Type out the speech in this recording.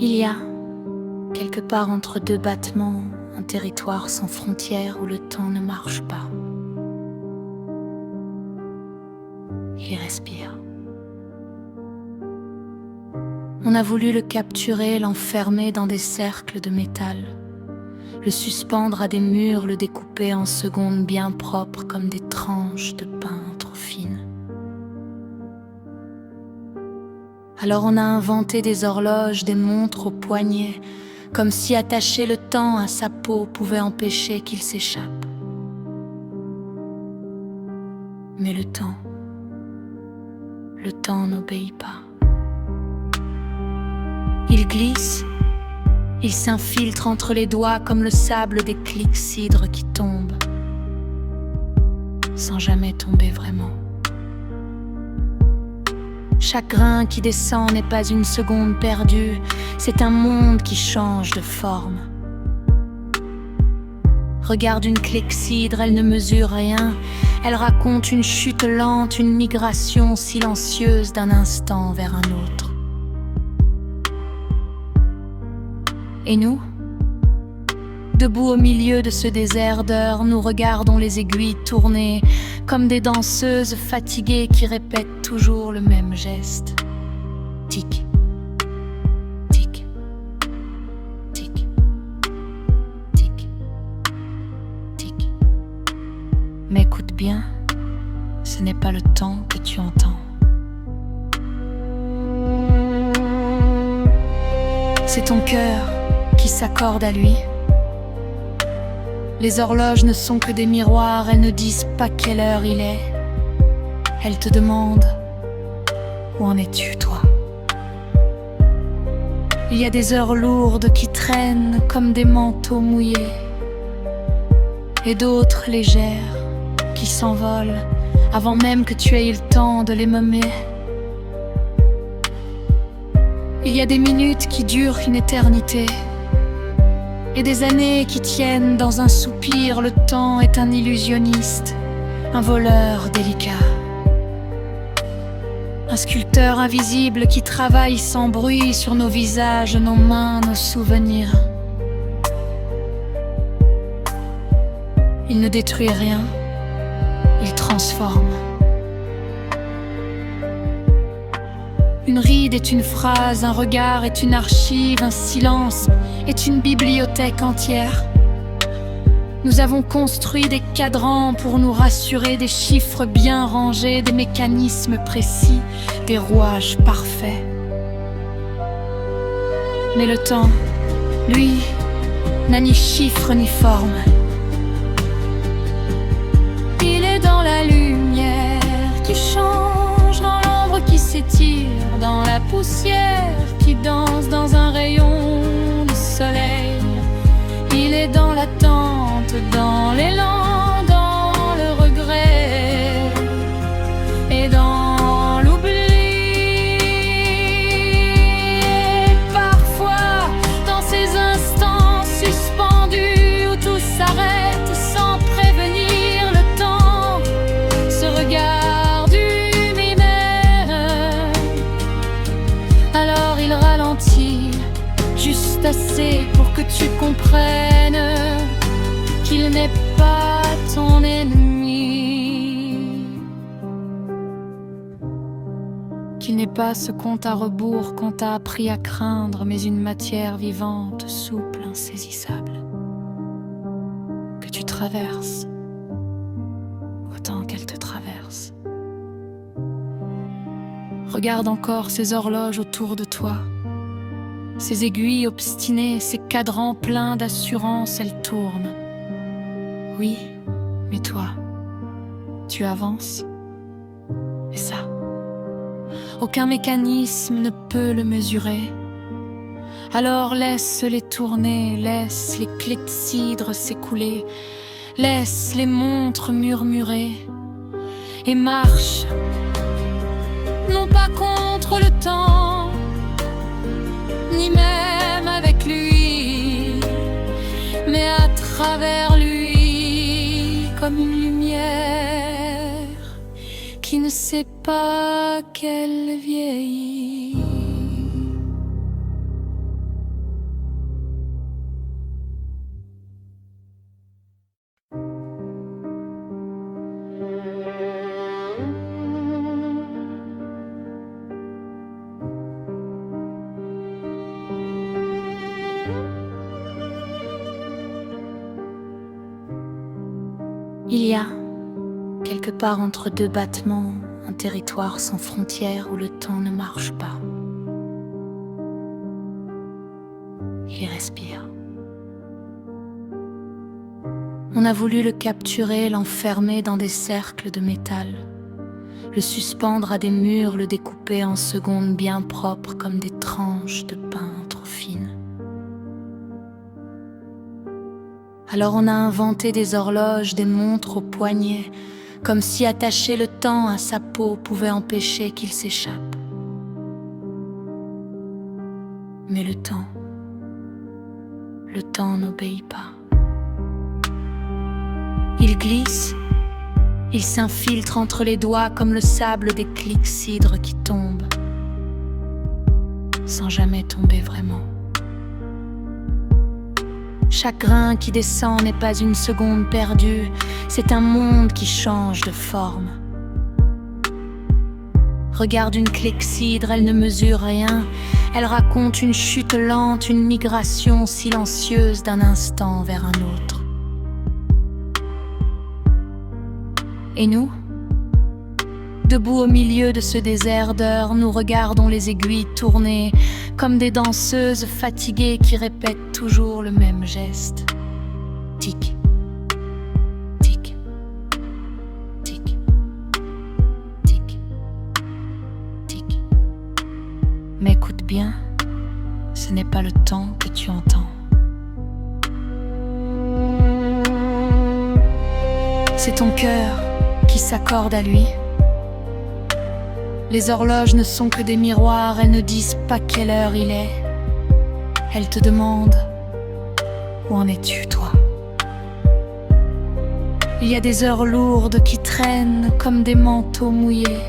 Il y a, quelque part entre deux battements, un territoire sans frontières où le temps ne marche pas. Il respire. On a voulu le capturer, l'enfermer dans des cercles de métal, le suspendre à des murs, le découper en secondes bien propres comme des tranches de pain trop fines. Alors on a inventé des horloges, des montres au poignet, comme si attacher le temps à sa peau pouvait empêcher qu'il s'échappe. Mais le temps n'obéit pas. Il glisse, il s'infiltre entre les doigts comme le sable des clyxydres qui tombent, sans jamais tomber vraiment. Chaque grain qui descend n'est pas une seconde perdue, c'est un monde qui change de forme. Regarde une clyxydre, elle ne mesure rien, elle raconte une chute lente, une migration silencieuse d'un instant vers un autre. Et nous, debout au milieu de ce désert d'heures, nous regardons les aiguilles tourner comme des danseuses fatiguées qui répètent toujours le même geste. Tic, tic, tic, tic, tic. Mais écoute bien, ce n'est pas le temps que tu entends. C'est ton cœur qui s'accorde à lui. Les horloges ne sont que des miroirs, elles ne disent pas quelle heure il est. Elles te demandent: où en es-tu, toi? Il y a des heures lourdes qui traînent comme des manteaux mouillés, et d'autres légères qui s'envolent avant même que tu aies eu le temps de les nommer. Il y a des minutes qui durent une éternité, et des années qui tiennent dans un soupir. Le temps est un illusionniste, un voleur délicat, un sculpteur invisible qui travaille sans bruit sur nos visages, nos mains, nos souvenirs. Il ne détruit rien, il transforme. Une ride est une phrase, un regard est une archive, un silence est une bibliothèque entière. Nous avons construit des cadrans pour nous rassurer, des chiffres bien rangés, des mécanismes précis, des rouages parfaits. Mais le temps, lui, n'a ni chiffre ni forme. Il est dans la lumière qui change, dans l'ombre qui s'étire, dans la poussière qui danse dans un rayon de soleil. Il est dans l'attente, dans l'élan, dans le regret et dans l'oubli. Et parfois, dans ces instants suspendus où tout s'arrête sans prévenir, le temps se regarde lui-même. Alors il ralentit, juste assez pour que tu comprennes qu'il n'est pas ton ennemi, qu'il n'est pas ce compte à rebours qu'on t'a appris à craindre, mais une matière vivante, souple, insaisissable, que tu traverses autant qu'elle te traverse. Regarde encore ces horloges autour de toi, ces aiguilles obstinées, ces cadrans pleins d'assurance, elles tournent. Oui, mais toi, tu avances. Et ça, aucun mécanisme ne peut le mesurer. Alors laisse-les tourner, laisse les clyxydres s'écouler, laisse les montres murmurer, et marche, non pas contre le temps, ni même avec lui, mais à travers lui, comme une lumière qui ne sait pas. pas qu'elle vieillit. Il y a, quelque part entre deux battements, un territoire sans frontières où le temps ne marche pas. Il respire. On a voulu le capturer, l'enfermer dans des cercles de métal, le suspendre à des murs, le découper en secondes bien propres comme des tranches de pain trop fines. Alors on a inventé des horloges, des montres au poignet, comme si attacher le temps à sa peau pouvait empêcher qu'il s'échappe. Mais le temps n'obéit pas. Il glisse, il s'infiltre entre les doigts comme le sable des clyxydres qui tombent, sans jamais tomber vraiment. Chaque grain qui descend n'est pas une seconde perdue, c'est un monde qui change de forme. Regarde une clyxydre, elle ne mesure rien, elle raconte une chute lente, une migration silencieuse d'un instant vers un autre. Et nous, debout au milieu de ce désert d'heures, nous regardons les aiguilles tourner comme des danseuses fatiguées qui répètent toujours le même geste. Tic, tic, tic, tic, tic. Mais écoute bien, ce n'est pas le temps que tu entends. C'est ton cœur qui s'accorde à lui. Les horloges ne sont que des miroirs, elles ne disent pas quelle heure il est. Elles te demandent: où en es-tu, toi? Il y a des heures lourdes qui traînent comme des manteaux mouillés.